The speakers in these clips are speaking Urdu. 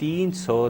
300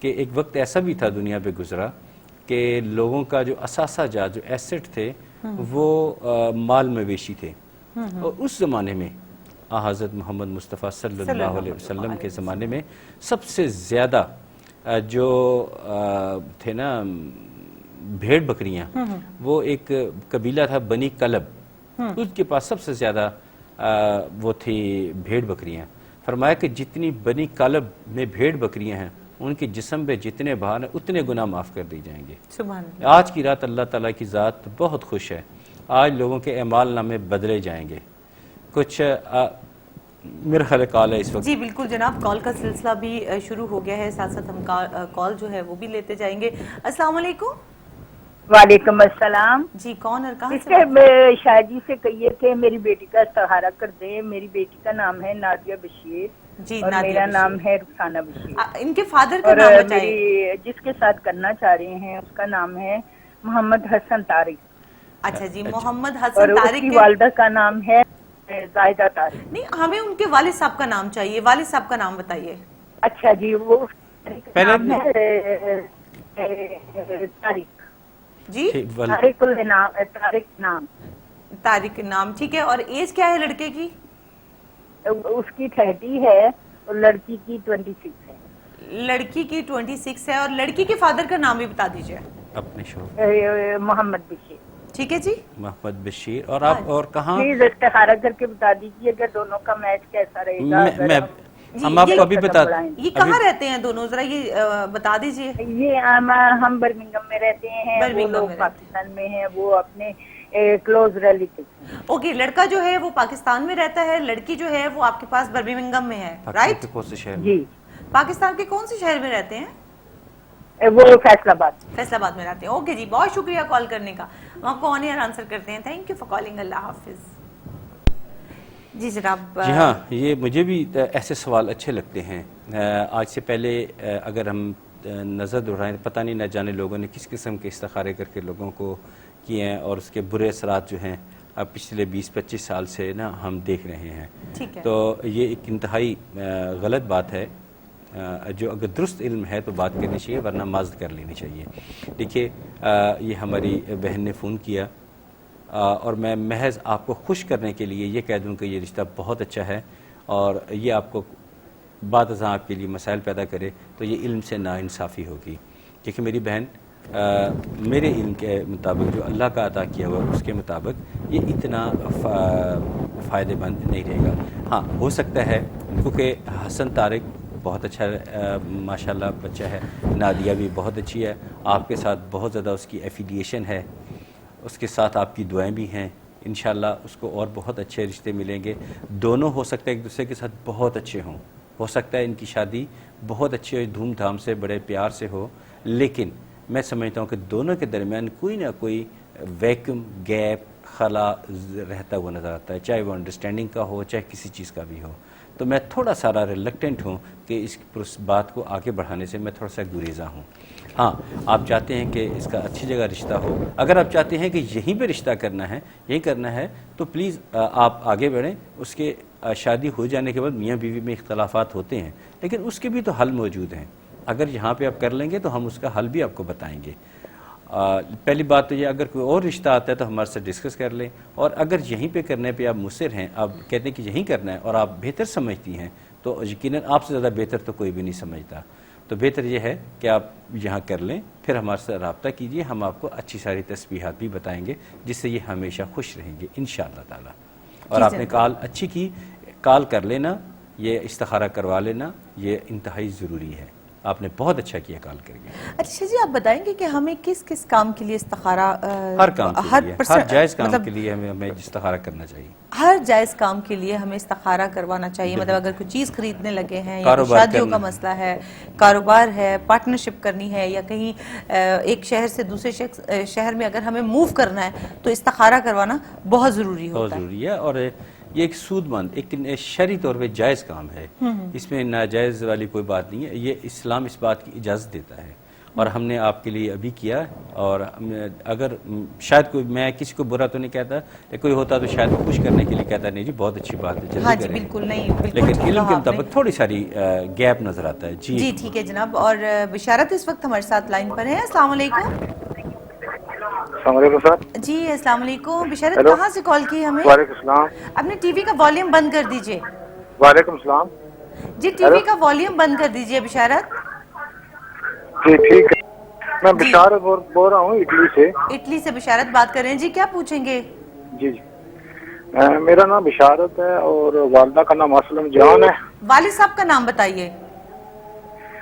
کہ ایک وقت ایسا بھی تھا دنیا پہ گزرا کہ لوگوں کا جو اثاثہ جات جو ایسٹ تھے وہ مال مویشی تھے، اور اس زمانے میں حضرت محمد مصطفیٰ صلی اللہ علیہ وسلم کے زمانے میں سب سے زیادہ جو تھے نا بھیڑ بکریاں، وہ ایک قبیلہ تھا بنی کلب، اس کے پاس سب سے زیادہ وہ تھی بھیڑ بکریاں۔ فرمایا کہ جتنی بنی کلب میں بھیڑ بکریاں ہیں ان کے جسم پہ جتنے بھار ہیں اتنے گناہ معاف کر دی جائیں گے۔ سبحان اللہ۔ آج کی رات اللہ تعالیٰ کی ذات بہت خوش ہے، آج لوگوں کے اعمال نامے بدلے جائیں گے۔ کچھ میرا خیال کال ہے اس وقت۔ جی بالکل جناب، کال کا سلسلہ بھی شروع ہو گیا ہے، ساتھ ساتھ ہم کال جو ہے وہ بھی لیتے جائیں گے۔ السلام علیکم۔ وعلیکم السلام۔ جی کون اور کہاں اس سے؟ کے شاید جی سے کہیے کہ میری بیٹی کا استخارہ کر دیں۔ میری بیٹی کا نام ہے نادیہ بشیر جی اور نادیہ میرا بشیر۔ نام ہے رخسانہ بشیر، ان کے فادر کا اور نام بتائیے۔ میری جس کے ساتھ کرنا چاہ رہے ہیں اس کا نام ہے محمد حسن طارق، اچھا جی، محمد اور حسن اس طارق کی کے، والدہ کا نام ہے زائدہ طارق۔ نہیں ہمیں ان کے والد صاحب کا نام چاہیے، والد صاحب کا نام بتائیے۔ اچھا جی، وہ پہلے نام ہے طارق، جی طارق النام، طارق نام۔ طارق نام، ٹھیک ہے۔ اور ایج کیا ہے لڑکے کی؟ اس کی 30 ہے اور لڑکی کی 26 ہے۔ لڑکی کی 26 ہے، اور لڑکی کے فادر کا نام بھی بتا دیجئے۔ اپنے شوہر محمد بشیر۔ ٹھیک ہے جی۔ محمد بشیر۔ اور آپ اور کہاں؟ پلیز استخارہ کر کے بتا دیجیے کہ دونوں کا میچ کیسا رہے گا۔ میں ہم آپ کو ابھی بتا، یہ کہاں رہتے ہیں دونوں، ذرا یہ بتا دیجئے۔ یہ ہم برمنگم میں رہتے ہیں، وہ لوگ پاکستان میں ہیں، وہ اپنے کلوز ریلیٹیو۔ اوکے، لڑکا جو ہے وہ پاکستان میں رہتا ہے، لڑکی جو ہے وہ آپ کے پاس برمنگم میں ہے، رائٹ؟ کون سے شہر میں؟ جی، پاکستان کے کون سے شہر میں رہتے ہیں؟ وہ فیصل آباد۔ فیصل آباد میں رہتے ہیں۔ اوکے جی، بہت شکریہ کال کرنے کا، ہم آپ کو آن ایئر آنسر کرتے ہیں۔ Thank you for calling. اللہ حافظ۔ جی جناب۔ جی ہاں، یہ مجھے بھی ایسے سوال اچھے لگتے ہیں۔ آج سے پہلے اگر ہم نظر دوڑائیں، پتہ نہیں نہ جانے لوگوں نے کس قسم کے استخارے کر کے لوگوں کو کیے ہیں، اور اس کے برے اثرات جو ہیں اب پچھلے 20-25 سال سے نا ہم دیکھ رہے ہیں۔ ٹھیک ہے۔ تو یہ ایک انتہائی غلط بات ہے، جو اگر درست علم ہے تو بات کرنی چاہیے، ورنہ معذرت کر لینی چاہیے۔ دیکھیے، یہ ہماری بہن نے فون کیا، اور میں محض آپ کو خوش کرنے کے لیے یہ کہہ دوں کہ یہ رشتہ بہت اچھا ہے، اور یہ آپ کو بعد ازاں آپ کے لیے مسائل پیدا کرے تو یہ علم سے ناانصافی ہوگی۔ کیونکہ میری بہن میرے علم کے مطابق جو اللہ کا عطا کیا ہوا اس کے مطابق یہ اتنا فائدہ مند نہیں رہے گا۔ ہاں، ہو سکتا ہے کیونکہ حسن طارق بہت اچھا ماشاءاللہ بچہ ہے، نادیہ بھی بہت اچھی ہے، آپ کے ساتھ بہت زیادہ اس کی ایفیلیشن ہے، اس کے ساتھ آپ کی دعائیں بھی ہیں، انشاءاللہ اس کو اور بہت اچھے رشتے ملیں گے۔ دونوں ہو سکتا ہے ایک دوسرے کے ساتھ بہت اچھے ہوں، ہو سکتا ہے ان کی شادی بہت اچھے دھوم دھام سے بڑے پیار سے ہو، لیکن میں سمجھتا ہوں کہ دونوں کے درمیان کوئی نہ کوئی ویکیوم، گیپ، خلا رہتا ہوا نظر آتا ہے، چاہے وہ انڈرسٹینڈنگ کا ہو چاہے کسی چیز کا بھی ہو۔ تو میں تھوڑا سارا ریلیکٹنٹ ہوں کہ اس بات کو آگے بڑھانے سے میں تھوڑا سا گریزاں ہوں۔ ہاں، آپ چاہتے ہیں کہ اس کا اچھی جگہ رشتہ ہو، اگر آپ چاہتے ہیں کہ یہیں پہ رشتہ کرنا ہے، یہیں کرنا ہے، تو پلیز آپ آگے بڑھیں۔ اس کے شادی ہو جانے کے بعد میاں بیوی میں اختلافات ہوتے ہیں، لیکن اس کے بھی تو حل موجود ہیں۔ اگر یہاں پہ آپ کر لیں گے تو ہم اس کا حل بھی آپ کو بتائیں گے۔ پہلی بات تو یہ، اگر کوئی اور رشتہ آتا ہے تو ہمارے سے ڈسکس کر لیں، اور اگر یہیں پہ کرنے پہ آپ مصر ہیں، آپ کہتے ہیں کہ یہیں کرنا ہے اور آپ بہتر سمجھتی ہیں، تو یقیناً آپ سے زیادہ بہتر تو کوئی بھی نہیں سمجھتا۔ تو بہتر یہ ہے کہ آپ یہاں کر لیں، پھر ہمارے سے رابطہ کیجئے، ہم آپ کو اچھی ساری تسبیحات بھی بتائیں گے جس سے یہ ہمیشہ خوش رہیں گے انشاءاللہ تعالی۔ اور آپ نے کال اچھی کی، کال کر لینا، یہ استخارہ کروا لینا، یہ انتہائی ضروری ہے۔ آپ نے بہت اچھا کیا کال کر کے۔ اچھا جی، آپ بتائیں گے کہ ہمیں کس کس کام کے لیے استخارہ، ہر کام کے لیے، ہر جائز کام کے لیے ہمیں استخارہ کرنا چاہیے۔ ہر جائز کام کے لیے ہمیں استخارہ کروانا چاہیے، مطلب اگر کوئی چیز خریدنے لگے ہیں، یا شادیوں کا مسئلہ ہے، کاروبار ہے، پارٹنرشپ کرنی ہے، یا کہیں ایک شہر سے دوسرے شہر میں اگر ہمیں موو کرنا ہے تو استخارہ کروانا بہت ضروری ہوتا ہے۔ بہت ضروری ہے، اور یہ ایک سود مند، ایک شرعی طور پہ جائز کام ہے، اس میں ناجائز والی کوئی بات نہیں ہے۔ یہ اسلام اس بات کی اجازت دیتا ہے، اور ہم نے آپ کے لیے ابھی کیا. اور اگر شاید کوئی میں کسی کو برا تو نہیں کہتا, لیکن کوئی ہوتا تو شاید خوش کرنے کے لیے کہتا نہیں جی بہت اچھی بات ہے جلدی کریں. بالکل نہیں, بالکل لیکن علم کے مطابق تھوڑی ساری گیپ نظر آتا ہے. جی ٹھیک ہے جناب. اور بشارت اس وقت ہمارے ساتھ لائن پر ہے. السلام علیکم. السلام علیکم سر. جی السلام علیکم. بشارت کہاں سے کال کی ہمیں؟ وعلیکم السلام. اپنے ٹی وی کا والیوم بند کر دیجئے. وعلیکم السلام. جی ٹی وی کا والیوم بند کر دیجئے بشارت. جی ٹھیک ہے. میں بشارت بول رہا ہوں اٹلی سے. اٹلی سے بشارت بات کر رہے ہیں. جی کیا پوچھیں گے؟ جی میرا نام بشارت ہے اور والدہ کا نام اسلم جان ہے. والد صاحب کا نام بتائیے.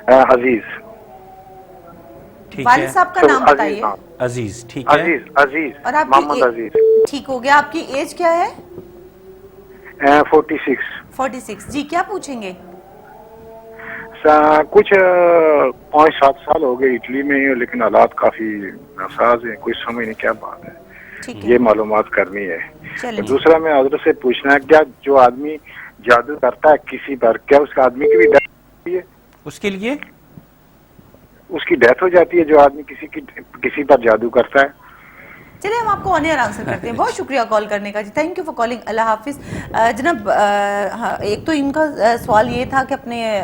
عزیز. والد صاحب کا نام بتائیے. عزیز. ٹھیک ہے. عزیز اور آپ محمد عزیز. ٹھیک ہو گیا. آپ کی ایج کیا ہے؟ 46. 46. جی کیا پوچھیں گے؟ کچھ 5-7 سال ہو گئے اٹلی میں, لیکن حالات کافی ناساز ہیں, کوئی سمجھ نہیں کیا بات ہے. یہ معلومات کرنی ہے. دوسرا میں حضرت سے پوچھنا ہے, کیا جو آدمی جادو کرتا ہے کسی پر, کیا اس آدمی کی بھی ڈیتھ ہوتی ہے؟ اس کے لیے اس کی ڈیتھ ہو جاتی ہے جو آدمی کسی پر جادو کرتا ہے؟ چلیے ہم آپ کو آن ایئر آنسر کرتے ہیں. بہت شکریہ کال کرنے کا. جی تھینک یو فار کالنگ. اللہ حافظ. جناب ایک تو ان کا سوال یہ تھا کہ اپنے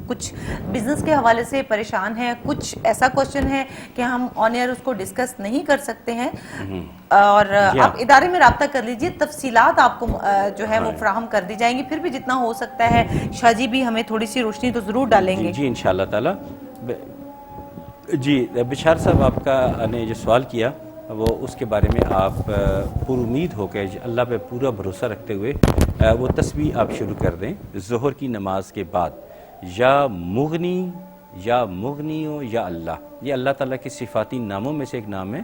کچھ بزنس کے حوالے سے پریشان ہیں, کچھ ایسا کوشچن ہے کہ ہم آن ایئر اس کو ڈسکس نہیں کر سکتے ہیں, اور آپ ادارے میں رابطہ کر لیجئے, تفصیلات آپ کو جو ہے وہ فراہم کر دی جائیں گی. پھر بھی جتنا ہو سکتا ہے شاہ جی بھی ہمیں تھوڑی سی روشنی تو ضرور ڈالیں گے. جی انشاءاللہ تعالی. جی بشار صاحب آپ کا نے جو سوال کیا وہ اس کے بارے میں آپ پر امید ہو کے اللہ پہ پورا بھروسہ رکھتے ہوئے وہ تسبیح آپ شروع کر دیں ظہر کی نماز کے بعد. یا مغنی یا مغنیو یا اللہ, یہ اللہ تعالیٰ کے صفاتی ناموں میں سے ایک نام ہے.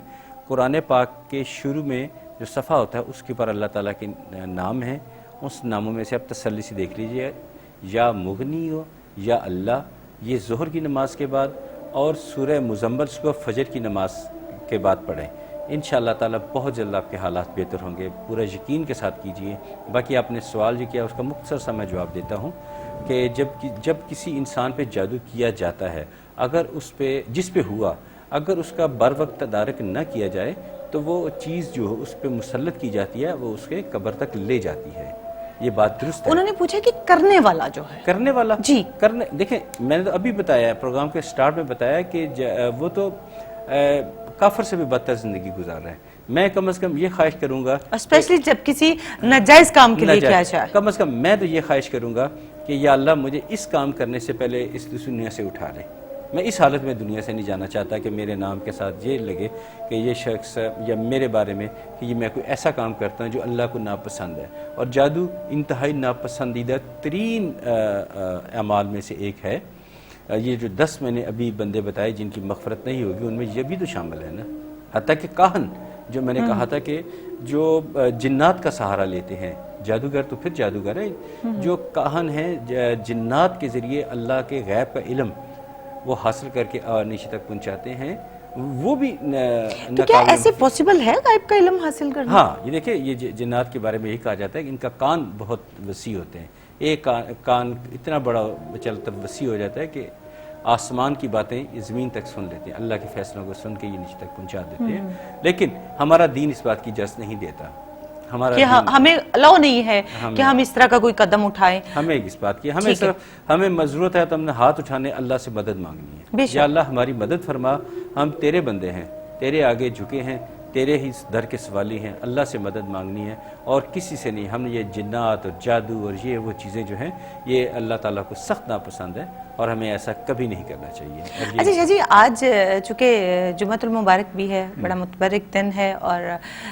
قرآن پاک کے شروع میں جو صفحہ ہوتا ہے اس کے اوپر اللہ تعالیٰ کے نام ہیں. اس ناموں میں سے آپ تسلی سے دیکھ لیجئے, یا مغنیو یا اللہ, یہ ظہر کی نماز کے بعد, اور سورہ مزمل کو فجر کی نماز کے بعد پڑھیں. انشاءاللہ تعالیٰ بہت جلد آپ کے حالات بہتر ہوں گے. پورا یقین کے ساتھ کیجئے. باقی آپ نے سوال جو کیا اس کا مختصر سا میں جواب دیتا ہوں کہ جب کسی انسان پہ جادو کیا جاتا ہے, اگر جس پہ ہوا اگر اس کا بر وقت تدارک نہ کیا جائے تو وہ چیز جو اس پہ مسلط کی جاتی ہے وہ اس کے قبر تک لے جاتی ہے. یہ بات درست ہے. انہوں نے پوچھا کہ کرنے والا جو ہے, کرنے والا جی دیکھیں میں نے تو ابھی بتایا, پروگرام کے سٹارٹ میں بتایا کہ وہ تو کافر سے بھی بدتر زندگی گزار رہا ہے. میں کم از کم یہ خواہش کروں گا, اسپیشلی جب کسی ناجائز کام کے لیے کیا جائے, کم از کم میں تو یہ خواہش کروں گا کہ یا اللہ مجھے اس کام کرنے سے پہلے اس دنیا سے اٹھا لے. میں اس حالت میں دنیا سے نہیں جانا چاہتا کہ میرے نام کے ساتھ یہ لگے کہ یہ شخص یا میرے بارے میں کہ یہ میں کوئی ایسا کام کرتا ہوں جو اللہ کو ناپسند ہے. اور جادو انتہائی ناپسندیدہ ترین اعمال میں سے ایک ہے. یہ جو 10 میں نے ابھی بندے بتائے جن کی مغفرت نہیں ہوگی, ان میں یہ بھی تو شامل ہے نا. حتیٰ کہ کاہن جو میں نے کہا تھا کہ جو جنات کا سہارا لیتے ہیں, جادوگر تو پھر جادوگر ہے, جو کاہن ہیں جنات کے ذریعے اللہ کے غیب کا علم وہ حاصل کر کے نیچے تک پہنچاتے ہیں, وہ بھی تو کیا ایسے پوسیبل ہے غیب کا علم حاصل کرنا؟ ہاں یہ دیکھیں, یہ جنات کے بارے میں یہی کہا جاتا ہے کہ ان کا کان بہت وسیع ہوتے ہیں. ایک کان اتنا بڑا چلتا وسیع ہو جاتا ہے کہ آسمان کی باتیں زمین تک سن لیتے ہیں, اللہ کے فیصلوں کو سن کے یہ نیچے تک پہنچا دیتے ہیں. لیکن ہمارا دین اس بات کی اجازت نہیں دیتا, ہمیں الاؤ نہیں ہے کہ ہم اس طرح کا کوئی قدم اٹھائیں. ہمیں اس بات کی ہمیں ضرورت ہے تو ہم نے ہاتھ اٹھانے اللہ سے مدد مانگنی ہے. یا اللہ ہماری مدد فرما, ہم تیرے بندے ہیں, تیرے آگے جھکے ہیں, تیرے ہی در کے سوالی ہیں, اللہ سے مدد مانگنی ہے اور کسی سے نہیں. ہم نے یہ جنات اور جادو اور یہ وہ چیزیں جو ہیں یہ اللہ تعالیٰ کو سخت ناپسند ہے اور ہمیں ایسا کبھی نہیں کرنا چاہیے. اچھا شاہ جی, آج چونکہ جمعۃ المبارک بھی ہے, بڑا متبرک دن ہے, اور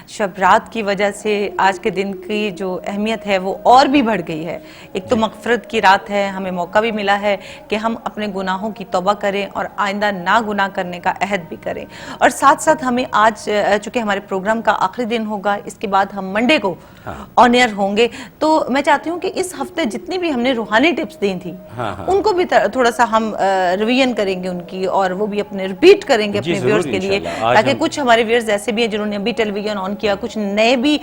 شب رات کی وجہ سے آج کے دن کی جو اہمیت ہے وہ اور بھی بڑھ گئی ہے. ایک تو مغفرت کی رات ہے, ہمیں موقع بھی ملا ہے کہ ہم اپنے گناہوں کی توبہ کریں اور آئندہ نہ گناہ کرنے کا عہد بھی کریں. اور ساتھ ساتھ ہمیں آج چونکہ ہمارے پروگرام کا آخری دن ہوگا, اس کے بعد ہم منڈے کو آن ایئر ہوں گے, تو میں چاہتی ہوں کہ اس ہفتے جتنی بھی ہم نے روحانی ٹپس دی تھی ان کو بھی تھوڑا سا ہم ریویژن کریں گے ان کی, اور وہ بھی اپنے ریپیٹ کریں گے اپنے ویورز کے لیے, تاکہ کچھ ہمارے ویورز ایسے بھی ہیں جنہوں نے ابھی ٹیلی ویژن آن کیا, کچھ نئے بھی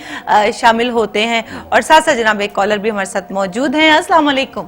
شامل ہوتے ہیں. اور ساتھ ساتھ جناب ایک کالر بھی ہمارے ساتھ موجود ہیں. السلام علیکم.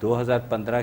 2015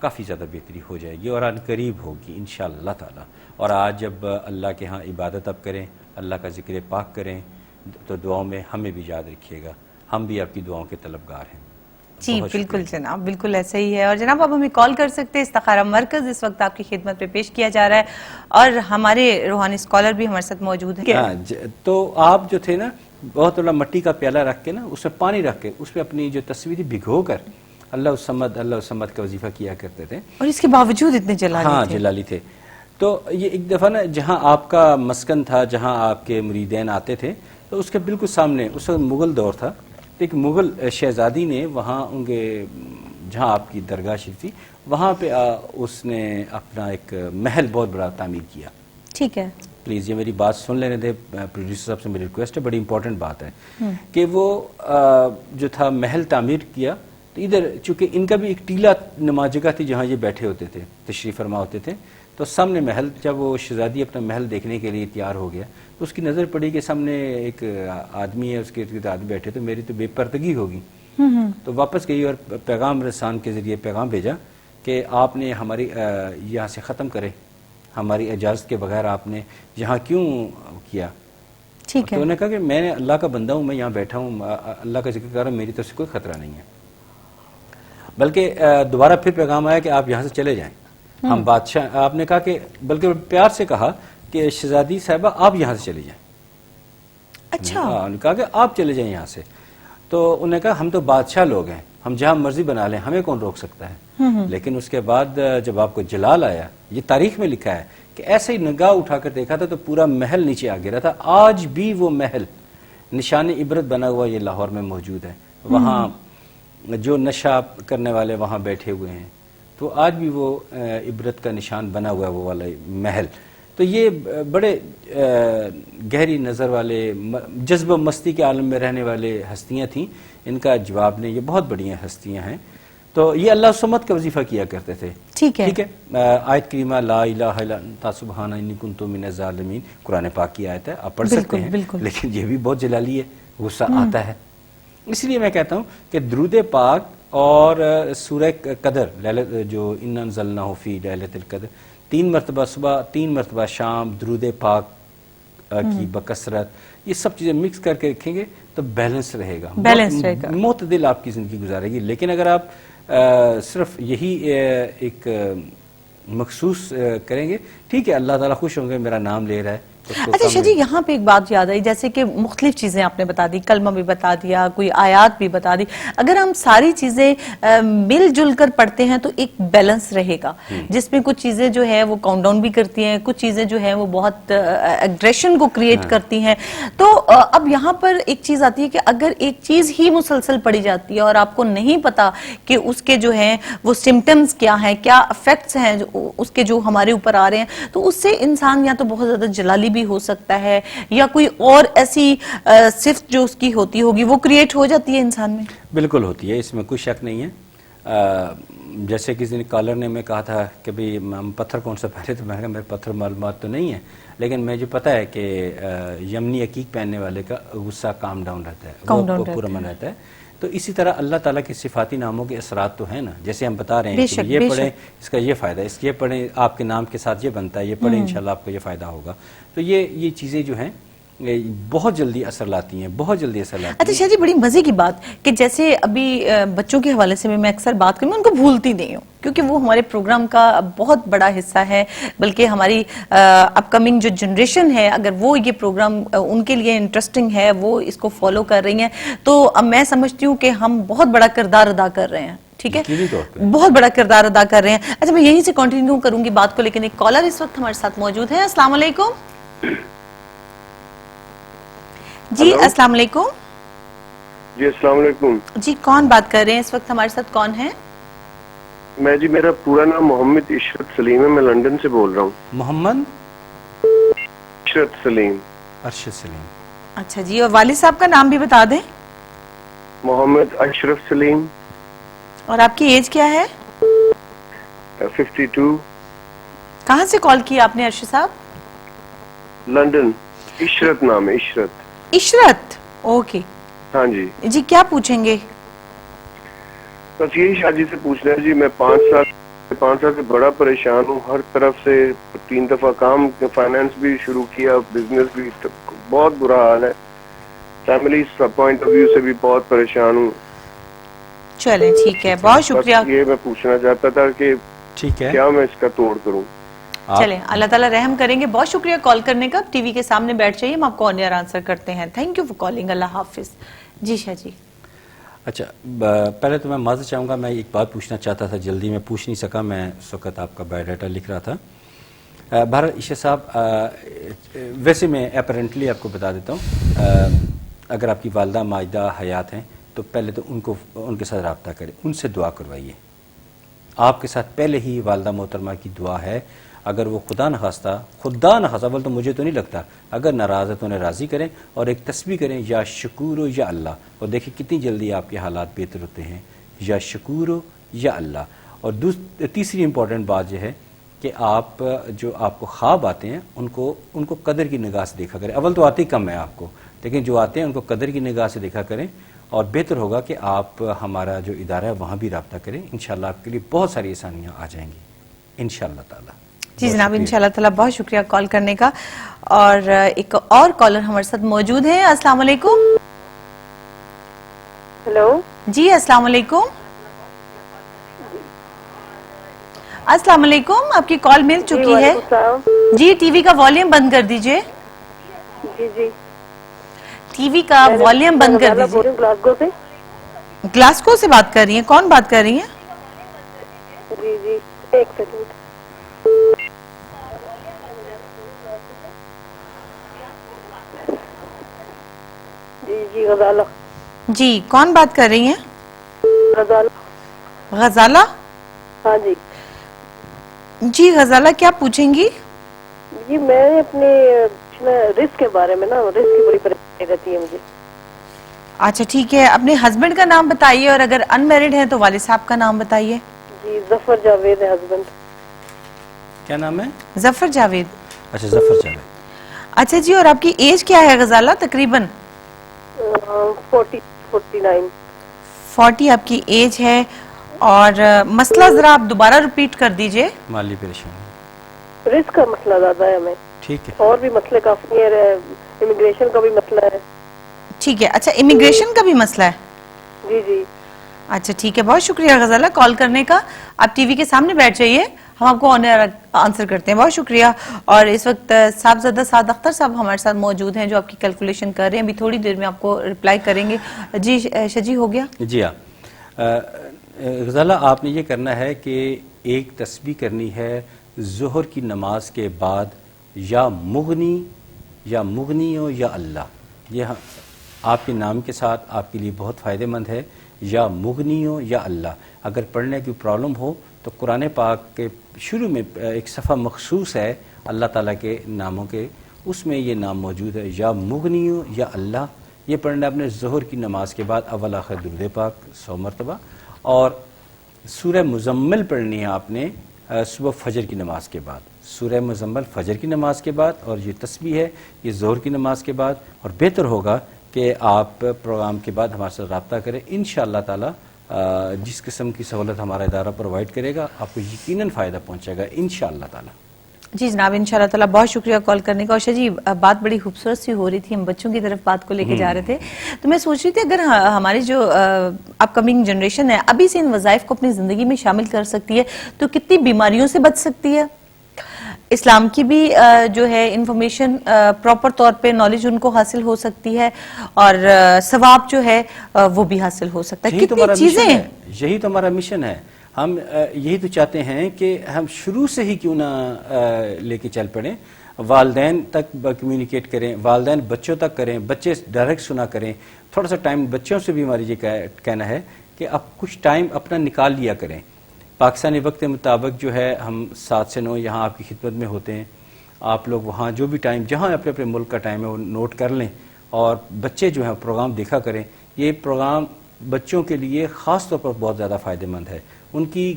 کافی زیادہ بہتری ہو جائے گی اور ان قریب ہوگی انشاءاللہ تعالی. اور آج جب اللہ کے ہاں عبادت اب کریں, اللہ کا ذکر پاک کریں, تو دعاؤں میں ہمیں بھی یاد رکھیے گا, ہم بھی آپ کی دعاؤں کے طلبگار ہیں. جی بالکل جناب, بالکل ایسا ہی ہے. اور جناب آپ ہمیں کال کر سکتے ہیں, استخارہ مرکز اس وقت آپ کی خدمت پہ پیش کیا جا رہا ہے اور ہمارے روحانی اسکالر بھی ہمارے ساتھ موجود ہیں. تو آپ جو تھے نا, بہت بڑا مٹی کا پیالہ رکھ کے نا, اس میں پانی رکھ کے, اس میں اپنی جو تصویری بھگو کر اللہ الصمد کا وظیفہ کیا کرتے تھے, اور اس کے باوجود اتنے جلالی تھے. تو یہ ایک دفعہ نا جہاں آپ کا مسکن تھا, جہاں آپ کے مریدین آتے تھے, تو اس کے بالکل سامنے اس وقت مغل دور تھا, ایک مغل شہزادی نے وہاں ان کے جہاں آپ کی درگاہ شریف تھی وہاں پہ اس نے اپنا ایک محل بہت بڑا تعمیر کیا. ٹھیک ہے, پلیز یہ میری بات سن لینے دے, پروڈیوسر صاحب سے میری ریکویسٹ ہے, بڑی امپورٹنٹ بات ہے کہ وہ جو تھا محل تعمیر کیا. تو ادھر چونکہ ان کا بھی ایک ٹیلا نما جگہ تھی جہاں یہ بیٹھے ہوتے تھے, تشریف فرما ہوتے تھے, تو سامنے محل, جب وہ شہزادی اپنا محل دیکھنے کے لیے تیار ہو گیا تو اس کی نظر پڑی کہ سامنے ایک آدمی ہے, اس کے آدمی بیٹھے, تو میری تو بے پردگی ہوگی. تو واپس گئی اور پیغام رسان کے ذریعے پیغام بھیجا کہ آپ نے ہماری یہاں سے ختم کرے, ہماری اجازت کے بغیر آپ نے یہاں کیوں کیا. ٹھیک ہے, تو انہوں نے کہا کہ میں نے اللہ کا بندہ ہوں, میں یہاں بیٹھا ہوں, اللہ کا ذکر کر رہا ہوں, میری طرف سے کوئی خطرہ نہیں ہے. بلکہ دوبارہ پھر پیغام آیا کہ آپ یہاں سے چلے جائیں. ہم بادشاہ, آپ نے کہا کہ بلکہ پیار سے کہا کہ شہزادی صاحبہ آپ یہاں سے چلے جائیں. اچھا, انہوں نے کہا کہ آپ چلے جائیں یہاں سے. تو انہوں نے کہا ہم تو بادشاہ لوگ ہیں, ہم جہاں مرضی بنا لیں, ہمیں کون روک سکتا ہے. لیکن اس کے بعد جب آپ کو جلال آیا, یہ تاریخ میں لکھا ہے کہ ایسے ہی نگاہ اٹھا کر دیکھا تھا تو پورا محل نیچے آ گرا تھا. آج بھی وہ محل نشان عبرت بنا ہوا یہ لاہور میں موجود ہے. وہاں جو نشہ کرنے والے وہاں بیٹھے ہوئے ہیں, تو آج بھی وہ عبرت کا نشان بنا ہوا ہے وہ والا محل. تو یہ بڑے گہری نظر والے, جذب و مستی کے عالم میں رہنے والے ہستیاں تھیں. ان کا جواب نے, یہ بہت بڑی ہستیاں ہیں. تو یہ اللہ الصمد کا وظیفہ کیا کرتے تھے. ٹھیک ہے, آیت کریمہ لا الہ الا انت سبحانک انی کنت من الظالمین قرآن پاک کی آیت ہے, آپ پڑھ سکتے ہیں. لیکن یہ بھی بہت جلالی ہے, غصہ آتا ہے. اس لیے میں کہتا ہوں کہ درود پاک اور سورہ قدر جو انا انزلناہ فی لیلۃ القدر, 3 مرتبہ صبح, 3 مرتبہ شام, درود پاک کی بکثرت, یہ سب چیزیں مکس کر کے رکھیں گے تو بیلنس رہے گا, معتدل آپ کی زندگی گزارے گی. لیکن اگر آپ صرف یہی ایک مخصوص کریں گے, ٹھیک ہے اللہ تعالیٰ خوش ہوں گے, میرا نام لے رہا ہے. اچھا شاہ جی, یہاں پہ ایک بات یاد آئی, جیسے کہ مختلف چیزیں آپ نے بتا دی, کلمہ بھی بتا دیا, کوئی آیات بھی بتا دی. اگر ہم ساری چیزیں مل جل کر پڑھتے ہیں تو ایک بیلنس رہے گا, جس میں کچھ چیزیں جو ہے وہ کاؤنٹ ڈاؤن بھی کرتی ہیں, کچھ چیزیں جو ہیں وہ بہت ایگریشن کو کریٹ کرتی ہیں. تو اب یہاں پر ایک چیز آتی ہے کہ اگر ایک چیز ہی مسلسل پڑھی جاتی ہے اور آپ کو نہیں پتا کہ اس کے جو ہیں وہ سمٹمز کیا ہیں, کیا افیکٹس ہیں اس کے جو ہمارے اوپر آ رہے ہیں, تو اس سے انسان یا تو بہت زیادہ جلالی بھی ہو سکتا ہے, یا کوئی اور ایسی صفت جو اس کی ہوتی ہوگی وہ کریٹ ہو جاتی ہے انسان میں. بالکل ہوتی ہے, اس میں کوئی شک نہیں ہے. جیسے کسی نے کالر نے میں کہا تھا کہ بھئی ہم پتھر کون سا پہنے, تو میں نے کہا میرے پتھر معلومات تو نہیں ہے, لیکن مجھے پتا ہے کہ یمنی عقیق پہننے والے کا غصہ کام ڈاؤن رہتا ہے, وہ پرامن رہتا ہے. تو اسی طرح اللہ تعالیٰ کے صفاتی ناموں کے اثرات تو ہیں نا, جیسے ہم بتا رہے ہیں کہ یہ پڑھیں اس کا یہ فائدہ ہے, اس یہ پڑھیں آپ کے نام کے ساتھ یہ بنتا ہے, یہ پڑھیں انشاءاللہ آپ کو یہ فائدہ ہوگا. تو یہ چیزیں جو ہیں بہت جلدی اثر لاتی ہیں, بہت جلدی اثر لاتی ہیں. اچھا شاہ جی, بڑی مزے کی بات کہ جیسے ابھی بچوں کے حوالے سے میں اکثر بات کروں, میں ان کو بھولتی نہیں ہوں کیونکہ وہ ہمارے پروگرام کا بہت بڑا حصہ ہے, بلکہ ہماری اپ کمنگ جو جنریشن ہے, اگر وہ یہ پروگرام ان کے لیے انٹرسٹنگ ہے, وہ اس کو فالو کر رہی ہیں, تو اب میں سمجھتی ہوں کہ ہم بہت بڑا کردار ادا کر رہے ہیں. ٹھیک ہے, بہت بڑا کردار ادا کر رہے ہیں. اچھا میں یہیں سے کنٹینیو کروں گی بات کو, لیکن ایک کالر اس وقت ہمارے ساتھ موجود ہے. السلام علیکم. جی السلام علیکم. جی السلام علیکم. جی کون بات کر رہے ہیں اس وقت, ہمارے ساتھ کون ہے؟ میں جی, میرا پورا نام محمد عشرت سلیم ہے, میں لندن سے بول رہا ہوں. محمد عشرت سلیم. ارشد سلیم. اچھا جی, اور والد صاحب کا نام بھی بتا دیں. محمد اشرف سلیم. اور آپ کی ایج کیا ہے؟ 52. کہاں سے کال کی آپ نے ارشد صاحب؟ لندن. عشرت نام ہے, عشرت. عشرت, اوکے. ہاں جی. جی کیا پوچھیں گے؟ بس یہی شادی سے پوچھنا ہے جی, میں 5 سال 5 سال سے بڑا پریشان ہوں ہر طرف سے. 3 دفعہ کام فائنانس بھی شروع کیا, بزنس بھی, بہت برا حال ہے. فیملی پوائنٹ آف ویو سے بھی بہت پریشان ہوں. چلیں ٹھیک ہے, بہت شکریہ. یہ میں پوچھنا چاہتا تھا کہ ٹھیک ہے, کیا میں اس کا توڑ کروں. چلیں اللہ تعالیٰ رحم کریں گے. بہت شکریہ کال کرنے کا. ٹی وی کے سامنے بیٹھ جائیے, ہم آپ کو آن ایئر آنسر کرتے ہیں. Thank you for calling. اللہ حافظ. جی شاہ جی. اچھا, پہلے تو میں معذرت چاہوں گا, میں ایک بات پوچھنا چاہتا تھا, جلدی میں پوچھ نہیں سکا, میں اس وقت آپ کا بایو ڈاٹا لکھ رہا تھا. بہرحال عشاء صاحب, ویسے میں اپیرنٹلی آپ کو بتا دیتا ہوں, اگر آپ کی والدہ ماجدہ حیات ہیں تو پہلے تو ان کے ساتھ رابطہ کریں, ان سے دعا کروائیے. آپ کے ساتھ پہلے ہی والدہ محترمہ کی دعا ہے. اگر وہ خدا نخواستہ بول تو مجھے تو نہیں لگتا, اگر ناراض ہے تو انہیں راضی کریں اور ایک تسبیح کریں, یا شکور یا اللہ, اور دیکھیں کتنی جلدی آپ کے حالات بہتر ہوتے ہیں. یا شکور یا اللہ. اور تیسری امپورٹنٹ بات یہ ہے کہ آپ جو آپ کو خواب آتے ہیں ان کو قدر کی نگاہ سے دیکھا کریں. اول تو آتے ہی کم ہے آپ کو, لیکن جو آتے ہیں ان کو قدر کی نگاہ سے دیکھا کریں. اور بہتر ہوگا کہ آپ ہمارا جو ادارہ ہے وہاں بھی رابطہ کریں. انشاءاللہ آپ کے لیے بہت ساری آسانیاں آ جائیں گی انشاءاللہ تعالی. جی جناب, انشاءاللہ تعالی بہت شکریہ کال کرنے کا. اور ایک اور کالر ہمارے ساتھ موجود ہیں. السلام علیکم. ہیلو جی السلام علیکم. السلام علیکم, آپ کی کال مل چکی ہے. جی ٹی وی کا والیوم بند کر دیجئے. جی جی ٹی وی کا والیوم بند کر دیجئے. گلاسگو سے. گلاسگو سے بات کر رہی ہیں, کون بات کر رہی ہیں؟ جی جی ایک سیکنڈ. جی جی غزالہ. جی کون بات کر رہی ہیں؟ غزالہ. غزالہ. ہاں جی. جی غزالہ کیا پوچھیں گی؟ جی میں اپنے رزق کے بارے میں نا, رزق کی بڑی پریشانی رہتی ہے مجھے. اچھا ٹھیک ہے, اپنے ہسبینڈ کا نام بتائیے, اور اگر ان میرڈ ہیں تو والد صاحب کا نام بتائیے. جی ظفر جاوید ہے ہسبینڈ. کیا نام ہے؟ ظفر جاوید. اچھا ظفر جاوید. اچھا جی, اور آپ کی ایج کیا ہے غزالہ تقریباً؟ 49. 40 آپ کی ایج ہے. اور مسئلہ ذرا آپ دوبارہ ریپیٹ کر دیجئے. مالی پریشانی. رزق کا مسئلہ زیادہ ہے ہمیں. ٹھیک ہے. اور بھی مسئلے کافی ہیں, امیگریشن کا بھی مسئلہ ہے. ٹھیک ہے. اچھا امیگریشن کا بھی مسئلہ ہے. جی جی. اچھا ٹھیک ہے, بہت شکریہ غزالہ کال کرنے کا. آپ ٹی وی کے سامنے بیٹھ جائیے, ہم آپ کو آن ایئر آنسر کرتے ہیں. بہت شکریہ. اور اس وقت صاحبزادہ سعد اختر صاحب ہمارے ساتھ موجود ہیں جو آپ کی کیلکولیشن کر رہے ہیں. ابھی تھوڑی دیر میں آپ کو رپلائی کریں گے. جی شجی ہو گیا. جی ہاں غزالہ, آپ نے یہ کرنا ہے کہ ایک تسبیح کرنی ہے ظہر کی نماز کے بعد, یا مغنی ہو یا اللہ. یہ آپ کے نام کے ساتھ آپ کے لیے بہت فائدہ مند ہے. یا مغنی ہو یا اللہ. اگر پڑھنے کی پرابلم ہو تو قرآن پاک کے شروع میں ایک صفحہ مخصوص ہے اللہ تعالیٰ کے ناموں کے, اس میں یہ نام موجود ہے, یا مغنی ہو یا اللہ. یہ پڑھنا اپنے ظہر کی نماز کے بعد اول آخر درود پاک 100 مرتبہ. اور سورہ مزمل پڑھنی ہے آپ نے صبح فجر کی نماز کے بعد. سورہ مزمل فجر کی نماز کے بعد, اور یہ تسبیح ہے یہ ظہر کی نماز کے بعد. اور بہتر ہوگا کہ آپ پروگرام کے بعد ہمارے ساتھ رابطہ کریں. انشاءاللہ تعالی جس قسم کی سہولت ہمارا ادارہ پرووائڈ کرے گا آپ کو یقیناً فائدہ پہنچے گا انشاءاللہ تعالی. جی جناب انشاءاللہ تعالی بہت شکریہ کال کرنے کا. اور شاہ جی بات بڑی خوبصورت سی ہو رہی تھی, ہم بچوں کی طرف بات کو لے کے جا رہے تھے, تو میں سوچ رہی تھی اگر ہماری جو اپ کمنگ جنریشن ہے ابھی سے ان وظائف کو اپنی زندگی میں شامل کر سکتی ہے تو کتنی بیماریوں سے بچ سکتی ہے. اسلام کی بھی جو ہے انفارمیشن پراپر طور پہ نالج ان کو حاصل ہو سکتی ہے, اور ثواب جو ہے وہ بھی حاصل ہو سکتا ہے. کتنی چیزیں ہیں. یہی تو ہمارا مشن ہے. ہم یہی تو چاہتے ہیں کہ ہم شروع سے ہی کیوں نہ لے کے چل پڑیں, والدین تک کمیونیکیٹ کریں, والدین بچوں تک کریں, بچے ڈائریکٹ سنا کریں. تھوڑا سا ٹائم بچوں سے بھی ہماری یہ کہنا ہے کہ آپ کچھ ٹائم اپنا نکال لیا کریں. پاکستانی وقت کے مطابق جو ہے ہم 7 سے 9 یہاں آپ کی خدمت میں ہوتے ہیں. آپ لوگ وہاں جو بھی ٹائم جہاں اپنے اپنے ملک کا ٹائم ہے وہ نوٹ کر لیں, اور بچے جو ہیں پروگرام دیکھا کریں. یہ پروگرام بچوں کے لیے خاص طور پر بہت زیادہ فائدہ مند ہے. ان کی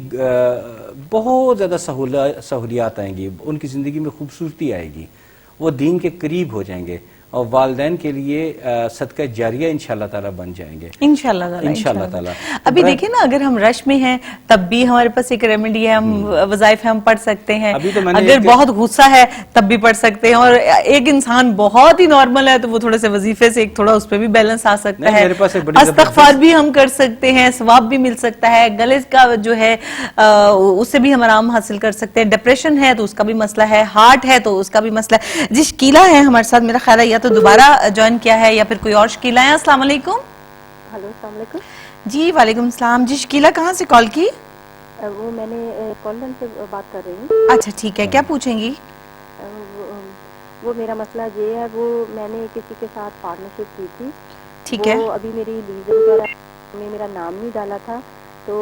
بہت زیادہ سہولیات آئیں گی, ان کی زندگی میں خوبصورتی آئے گی, وہ دین کے قریب ہو جائیں گے. اور والدین کے لیے صدقہ جاریہ انشاءاللہ تعالیٰ بن جائیں گے انشاءاللہ تعالیٰ. ابھی دیکھیں نا، اگر ہم رش میں ہیں تب بھی ہمارے پاس ایک ریمیڈی ہے، ہم وظائف ہم پڑھ سکتے ہیں. اگر بہت غصہ ہے تب بھی پڑھ سکتے ہیں، اور ایک انسان بہت ہی نارمل ہے تو وہ تھوڑے سے وظیفے سے ایک تھوڑا اس پہ بھی بیلنس آ سکتا ہے. استغفار بھی ہم کر سکتے ہیں، ثواب بھی مل سکتا ہے. گلے کا جو ہے اس سے بھی ہم آرام حاصل کر سکتے ہیں. ڈپریشن ہے تو اس کا بھی مسئلہ ہے، ہارٹ ہے تو اس کا بھی مسئلہ ہے. جی شکیلا ہے ہمارے ساتھ، میرا خیال ہے یا تو دوبارہ جوائن کیا ہے یا پھر کوئی اور شکیلا ہے. السلام علیکم. ہلو السلام علیکم. جی وعلیکم السلام. جی شکیلا کہاں سے کال کی؟ وہ میں نے کالن سے بات کر رہی ہوں. اچھا ٹھیک ہے، کیا پوچھیں گی؟ وہ میرا مسئلہ یہ ہے، وہ میں نے کسی کے ساتھ پارٹنرشپ کی تھی. ٹھیک ہے. وہ ابھی میری لیز وغیرہ میں میرا نام نہیں ڈالا تھا، تو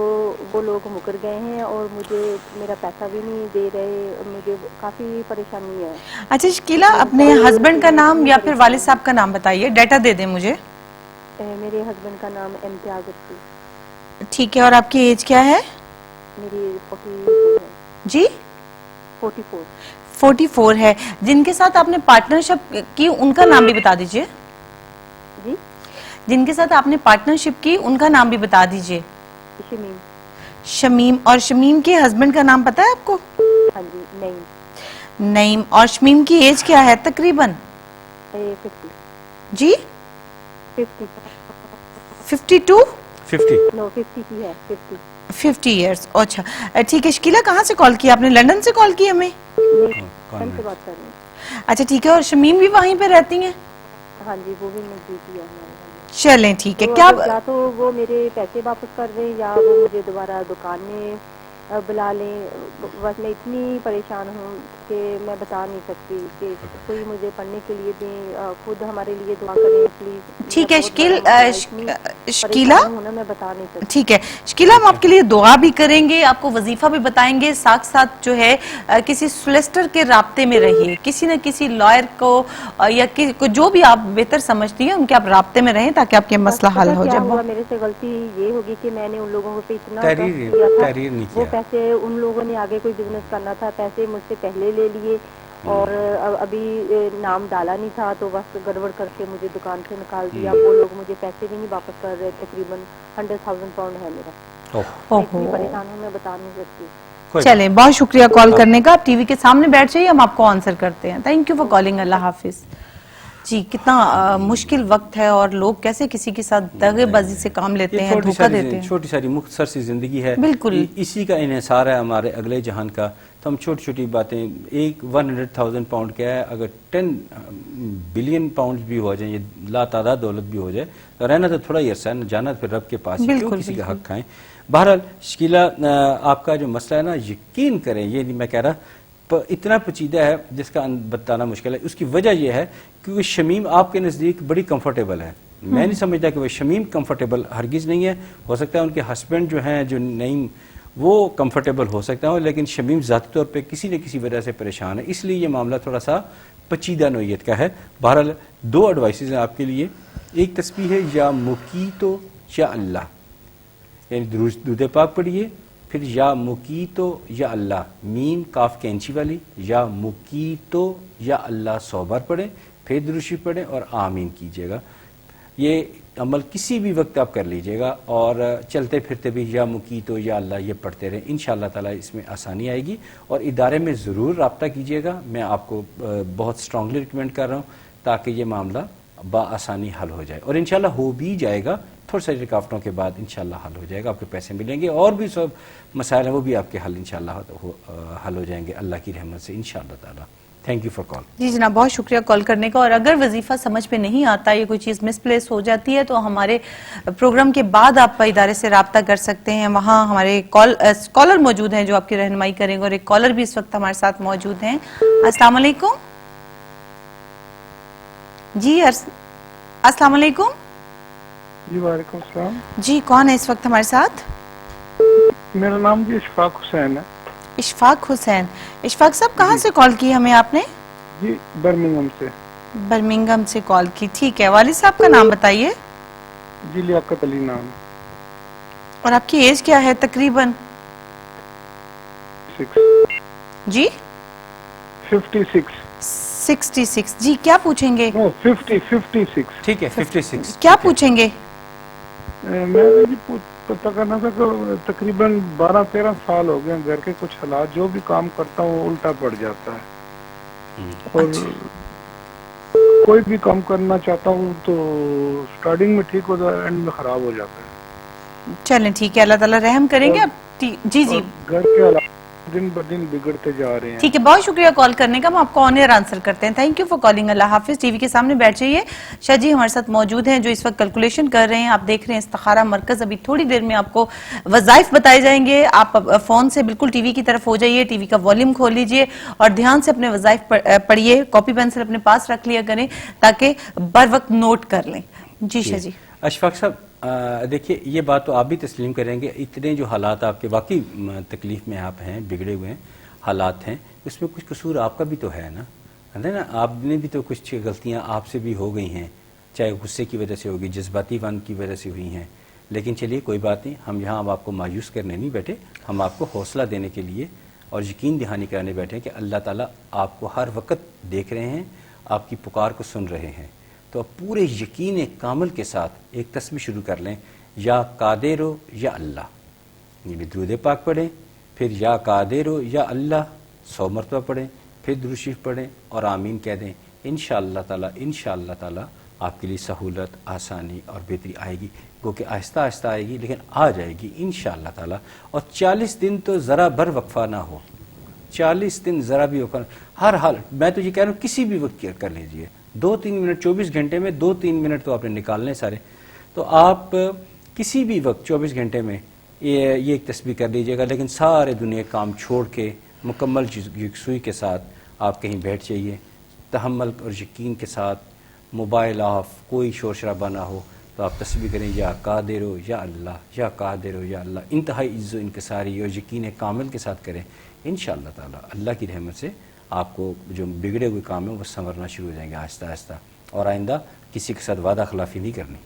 وہ لوگ مکر گئے ہیں اور مجھے میرا پیسہ بھی نہیں دے رہے. مجھے کافی پریشانی ہے. اچھا شکیلا، اپنے ہسبینڈ کا نام یا پھر والد صاحب کا نام بتائیے، ڈیٹا دے دیں مجھے. میرے ہسبینڈ کا نام امتیاز اختری. ٹھیک ہے. اور آپ کی ایج کیا ہے؟ میری 44 ہے. جی 44 ہے. جن کے ساتھ آپ نے پارٹنرشپ کی ان کا نام بھی بتا دیجئے. جی جن کے ساتھ آپ نے پارٹنرشپ کی ان کا نام بھی بتا دیجئے. شمیم. شمیم. اور شمیم کے ہسبینڈ کا نام پتا ہے آپ کو؟ ہاں جی نعیم. نعیم. اور شمیم کی ایج کیا ہے تقریباً؟ 50. جی 52؟ 50 نو 50 کی ہے. 50 ایئرس. اچھا ٹھیک ہے. شکیلا کہاں سے کال کی آپ نے؟ لندن سے کال کی ہمیں؟ لندن سے بات کر رہی ہوں. اچھا ٹھیک ہے. اور شمیم بھی وہیں پہ رہتی ہیں؟ ہاں جی وہ بھی نزدیکی ہے. چلیں ٹھیک ہے. کیا یا تو وہ میرے پیسے واپس کر دیں یا وہ مجھے دوبارہ دکان میں بلا لیں. بس میں اتنی پریشان ہوں کہ میں بتا نہیں سکتی کہ کوئی مجھے پڑھنے کے لیے دیں. خود ہمارے لیے دعا کریں پلیز. ٹھیک ہے شکیلا، میں بتا نہیں سکتی. ٹھیک ہے شکیلا، ہم آپ کے لیے دعا بھی کریں گے، آپ کو وظیفہ بھی بتائیں گے. ساتھ ساتھ جو ہے کسی سولیسٹر کے رابطے میں رہیے، کسی نہ کسی لائر کو یا جو بھی آپ بہتر سمجھتی ہیں ان کے آپ رابطے میں رہیں تاکہ آپ کے مسئلہ حل ہو جائے. میرے سے غلطی یہ ہوگی کہ میں نے ان لوگوں پہ اتنا تحریر نہیں کیا. وہ پیسے ان لوگوں نے آگے کوئی بزنس کرنا تھا، پیسے مجھ سے پہلے لے لیے اور ابھی نام ڈالا نہیں تھا تو بس گڑبڑ کر کے مجھے دکان سے نکال دیا. وہ لوگ مجھے پیسے بھی نہیں واپس کر رہے. تقریباً 100,000 پاؤنڈ ہے میرا. اتنی پریشان ہوں میں بتا نہیں سکتی. چلیں بہت شکریہ کال کرنے کا. آپ ٹی وی کے سامنے بیٹھ جائیے، ہم آپ کو آنسر کرتے ہیں. Thank you for calling. اللہ حافظ. جی کتنا مشکل وقت ہے اور لوگ کیسے کسی کے ساتھ دغے بازی سے کام لیتے ہیں، دھوکہ دیتے ہیں. چھوٹی ساری مختصر سی زندگی ہے، بالکل اسی کا انحصار ہے ہمارے اگلے جہان کا. تو ہم چھوٹی چھوٹی باتیں، 100,000 پاؤنڈ کیا ہے، اگر 10 بلین پاؤنڈ بھی ہو جائیں، یہ لا تعداد دولت بھی ہو جائے، رہنا تو تھوڑا ہی عرصہ ہے، جانا پھر رب کے پاس، کیوں کسی کا حق کھائیں. بہرحال شکیلا، آپ کا جو مسئلہ ہے نا، یقین کریں، یہ نہیں میں کہہ رہا اتنا پیچیدہ ہے جس کا بتانا مشکل ہے. اس کی وجہ یہ ہے کیونکہ شمیم آپ کے نزدیک بڑی کمفرٹیبل ہے. میں نہیں سمجھتا کہ وہ شمیم کمفرٹیبل ہرگز نہیں ہے. ہو سکتا ہے ان کے ہسبینڈ جو ہیں، جو نعیم، وہ کمفرٹیبل ہو سکتا ہے، لیکن شمیم ذاتی طور پہ کسی نہ کسی وجہ سے پریشان ہے. اس لیے یہ معاملہ تھوڑا سا پیچیدہ نوعیت کا ہے. بہرحال 2 ایڈوائسز ہیں آپ کے لیے. ایک تسبیح ہے یا مقیتو یا اللہ، یعنی درود پاک پڑھیے، پھر یا مقیتو یا اللہ، میم کاف کینچی والی، یا مقیتو یا اللہ 100 بار پڑھیں، پھر درود شریف پڑھیں اور آمین کیجیے گا. یہ عمل کسی بھی وقت آپ کر لیجئے گا اور چلتے پھرتے بھی یا مقیتو یا اللہ یہ پڑھتے رہیں. انشاءاللہ تعالی اس میں آسانی آئے گی. اور ادارے میں ضرور رابطہ کیجیے گا. میں آپ کو بہت سٹرونگلی ریکمینڈ کر رہا ہوں تاکہ یہ معاملہ بآسانی حل ہو جائے. اور انشاءاللہ ہو بھی جائے گا. تھوڑی ساری رکاوٹوں کے بعد انشاءاللہ حل ہو جائے گا. آپ کے پیسے ملیں گے اور بھی سب مسائل ہیں وہ بھی آپ کے حل انشاءاللہ حل ہو جائیں گے اللہ کی رحمت سے انشاءاللہ تعالی. تھینک یو فار کال. جی جناب بہت شکریہ کال کرنے کا. اور اگر وظیفہ سمجھ میں نہیں آتا، یہ کوئی چیز مس پلیس ہو جاتی ہے تو ہمارے پروگرام کے بعد آپ ادارے سے رابطہ کر سکتے ہیں. وہاں ہمارے کالر موجود ہیں جو آپ کی رہنمائی کریں گے اور ایک کالر بھی اس وقت ہمارے ساتھ موجود ہیں. السلام علیکم. جی السلام علیکم. جی وعلیکم السلام. جی کون ہے اس وقت ہمارے ساتھ؟ میرا نام جی اشفاق حسین ہے. اشفاق حسین. اشفاق صاحب کہاں سے کال کی ہمیں آپ نے؟ جی برمنگم سے. برمنگم سے کال کی. ٹھیک ہے. والد صاحب کا نام بتائیے. جی لیاقت علی نام. اور آپ کی ایج کیا ہے تقریباً؟ 6. جی 56. 66 جی کیا پوچھیں گے؟ 56 ٹھیک ہے 56 کیا پوچھیں گے؟ میں نے جی پتہ کرنا تھا کہ تقریباً 12-13 سال ہو گئے ہیں، گھر کے کچھ حالات جو بھی کام کرتا ہوں وہ الٹا پڑ جاتا ہے، اور کوئی بھی کام کرنا چاہتا ہوں تو سٹارٹنگ میں ٹھیک ہوتا ہے، اینڈ میں خراب ہو جاتا ہے۔ چلیں ٹھیک ہے، اللہ تعالیٰ رحم کریں گے۔ جی جی گھر کے حالات دن بہ دن بگڑتے جا رہے ہیں۔ ٹھیک ہے، بہت شکریہ کال کرنے کا، ہم آپ کو آن ایئر آنسر کرتے ہیں۔ تھینک یو فار کالنگ، اللہ حافظ۔ ٹی وی کے سامنے بیٹھ جائیے، شاہ جی ہمارے ساتھ موجود ہیں جو اس وقت کیلکولیشن کر رہے ہیں۔ آپ دیکھ رہے ہیں استخارہ مرکز، ابھی تھوڑی دیر میں آپ کو وظائف بتائے جائیں گے۔ آپ فون سے بالکل ٹی وی کی طرف ہو جائیے، ٹی وی کا والیوم کھول لیجئے اور دھیان سے اپنے وظائف پڑھیے، کاپی پینسل اپنے پاس رکھ لیا کریں تاکہ بر وقت نوٹ کر لیں۔ جی شاہ جی۔ اشفاق صاحب دیکھیے، یہ بات تو آپ بھی تسلیم کریں گے، اتنے جو حالات آپ کے واقعی تکلیف میں آپ ہیں، بگڑے ہوئے ہیں حالات ہیں، اس میں کچھ قصور آپ کا بھی تو ہے نا، آپ نے بھی تو کچھ غلطیاں آپ سے بھی ہو گئی ہیں، چاہے غصے کی وجہ سے ہوگی، جذباتی فن کی وجہ سے ہوئی ہیں، لیکن چلیے کوئی بات نہیں، ہم یہاں اب آپ کو مایوس کرنے نہیں بیٹھے، ہم آپ کو حوصلہ دینے کے لیے اور یقین دہانی کرانے بیٹھے کہ اللہ تعالیٰ آپ کو ہر وقت دیکھ رہے ہیں، آپ کی پکار کو سن رہے ہیں۔ تو اب پورے یقین کامل کے ساتھ ایک تسبیح شروع کر لیں، یا قادر ہو یا اللہ، یہ بھی درود پاک پڑھیں، پھر یا قادر ہو یا اللہ 100 مرتبہ پڑھیں، پھر درود شریف پڑھیں اور آمین کہہ دیں۔ انشاءاللہ تعالیٰ آپ کے لیے سہولت، آسانی اور بہتری آئے گی، کیونکہ آہستہ آہستہ آئے گی لیکن آ جائے گی انشاءاللہ تعالیٰ۔ اور 40 دن تو ذرا بر وقفہ نہ ہو، 40 دن ذرا بھی وقفہ، ہر حال میں تو یہ کہہ رہا ہوں کسی بھی وقت کر لیجئے، 2-3 منٹ، 24 گھنٹے میں 2-3 منٹ تو آپ نے نکالنے سارے، تو آپ کسی بھی وقت 24 گھنٹے میں یہ ایک تسبیح کر لیجئے گا، لیکن سارے دنیا کام چھوڑ کے مکمل یکسوئی کے ساتھ آپ کہیں بیٹھ جائیے، تحمل اور یقین کے ساتھ، موبائل آف، کوئی شور شرابہ نہ ہو، تو آپ تسبیح کریں، یا قادر ہو یا اللہ، یا قادر ہو یا اللہ، انتہائی عز و انکساری اور یقین کامل کے ساتھ کریں۔ انشاءاللہ تعالیٰ اللہ کی رحمت سے آپ کو جو بگڑے ہوئے کام ہیں وہ سنورنا شروع ہو جائیں گے آہستہ آہستہ، اور آئندہ کسی کے ساتھ وعدہ خلافی نہیں کرنی۔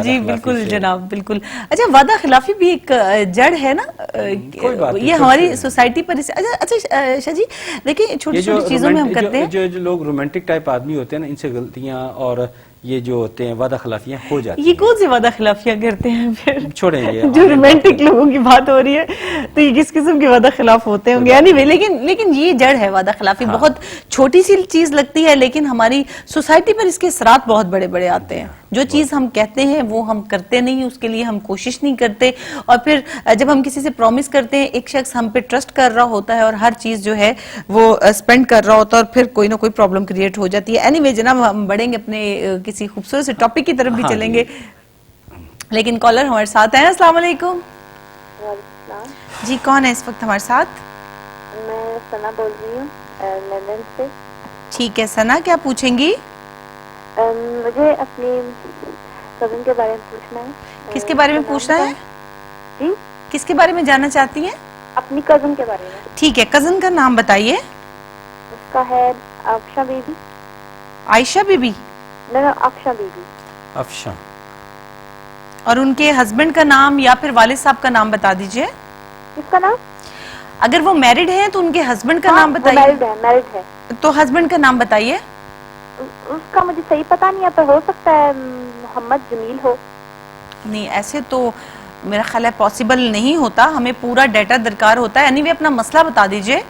جی بالکل جناب، بالکل۔ اچھا، وعدہ خلافی بھی ایک جڑ ہے نا، یہ ہماری سوسائٹی پر۔ اچھا شاہ جی دیکھیں، چھوٹی چھوٹی چیزوں میں ہم کرتے ہیں، جو لوگ رومانٹک ٹائپ آدمی ہوتے ہیں نا، ان سے غلطیاں اور یہ جو ہوتے ہیں وعدہ خلافیاں ہو جاتی ہیں۔ یہ کون سی وعدہ خلافیاں کرتے ہیں پھر؟ چھوڑیں یہ، جو رومانٹک لوگوں کی بات ہو رہی ہے تو یہ کس قسم کے وعدہ خلاف ہوتے ہوں گے؟ یعنی لیکن یہ جڑ ہے وعدہ خلافی، بہت چھوٹی سی چیز لگتی ہے لیکن ہماری سوسائٹی پر اس کے اثرات بہت بڑے بڑے آتے ہیں۔ جو چیز ہم کہتے ہیں وہ ہم کرتے نہیں، اس کے لیے ہم کوشش نہیں کرتے، اور پھر جب ہم کسی سے پرومس کرتے ہیں، ایک شخص ہم پہ ٹرسٹ کر رہا ہوتا ہے اور ہر چیز جو ہے وہ اسپینڈ کر رہا ہوتا ہے، اور پھر کوئی نہ کوئی پرابلم کریٹ ہو جاتی ہے۔ اینی وے جناب، ہم بڑھیں گے اپنے کسی خوبصورت سے ٹاپک کی طرف بھی چلیں گے، لیکن کالر ہمارے ساتھ ہیں۔ السلام علیکم۔ جی کون ہے اس وقت ہمارے ساتھ؟ میں ثنا بول رہی ہوں لندن سے۔ ٹھیک ہے ثنا، کیا پوچھیں گی؟ مجھے اپنی کزن کے بارے میں پوچھنا ہے۔ کس کے بارے میں پوچھنا ہے؟ جی کس کے بارے میں جاننا چاہتی ہیں؟ اپنی کزن کے بارے میں۔ ٹھیک ہے، کزن کا نام بتائیے۔ اس کا ہے افشا بی بی۔ عائشہ بی بی؟ نہیں، افشا بی بی۔ افشا۔ اور ان کے ہسبینڈ کا نام یا پھر والد صاحب کا نام بتا دیجئے۔ کس کا نام؟ اگر وہ میرڈ ہیں تو ان کے ہسبینڈ کا نام بتائیے۔ میرڈ ہے۔ تو ہسبینڈ کا نام بتائیے۔ اس کا مجھے صحیح پتا نہیں ہے، پر ہو سکتا ہے محمد جمیل ہو۔ نہیں، ایسے تو میرا خیال ہے پاسبل نہیں ہوتا، ہمیں پورا ڈیٹا درکار ہوتا ہے۔ اینی وے اپنا مسئلہ بتا دیجئے۔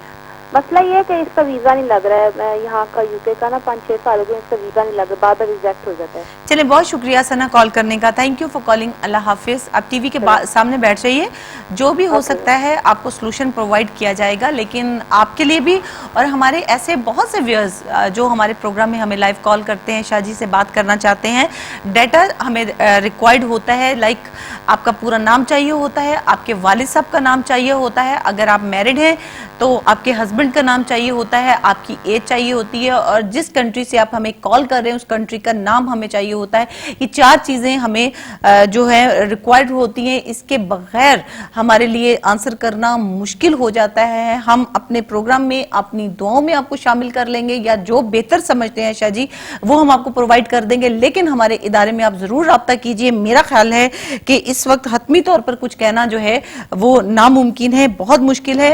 مسئلہ یہ ہے کہ اس کا ویزا نہیں لگ رہا ہے، میں یہاں کا یو کے کا نا 5-6 سال ہو گئے، اس کا ویزا نہیں لگ رہا، بار بار ریجیکٹ ہو جاتا ہے۔ چلیں، بہت شکریہ ثنا کال کرنے کا، تھینک یو فار کالنگ، اللہ حافظ۔ آپ ٹی وی کے سامنے بیٹھ جائیے، جو بھی ہو سکتا ہے آپ کو سلوشن پرووائڈ کیا جائے گا، لیکن آپ کے لیے بھی اور ہمارے ایسے بہت سے ویئرز جو ہمارے پروگرام میں ہمیں لائیو کال کرتے ہیں، شاہ جی سے بات کرنا چاہتے ہیں، ڈیٹا ہمیں ریکوائرڈ ہوتا ہے، لائک آپ کا پورا نام چاہیے ہوتا ہے، آپ کے والد صاحب کا نام چاہیے ہوتا ہے، اگر آپ میرڈ ہیں تو آپ کے ہسبینڈ کا نام چاہیے ہوتا ہے، آپ کی ایج چاہیے ہوتی ہے، اور جس کنٹری سے آپ ہمیں کال کر رہے ہیں اس کنٹری کا نام ہمیں چاہیے ہوتا ہے۔ یہ 4 چیزیں ہمیں جو ہے ریکوائرڈ ہوتی ہیں، اس کے بغیر ہمارے لیے آنسر کرنا مشکل ہو جاتا ہے۔ ہم اپنے پروگرام میں اپنی دعاؤں میں آپ کو شامل کر لیں گے، یا جو بہتر سمجھتے ہیں شاہ جی وہ ہم آپ کو پرووائڈ کر دیں گے، لیکن ہمارے ادارے میں آپ ضرور رابطہ کیجئے۔ میرا خیال ہے کہ اس وقت حتمی طور پر کچھ کہنا جو ہے وہ ناممکن ہے، بہت مشکل ہے۔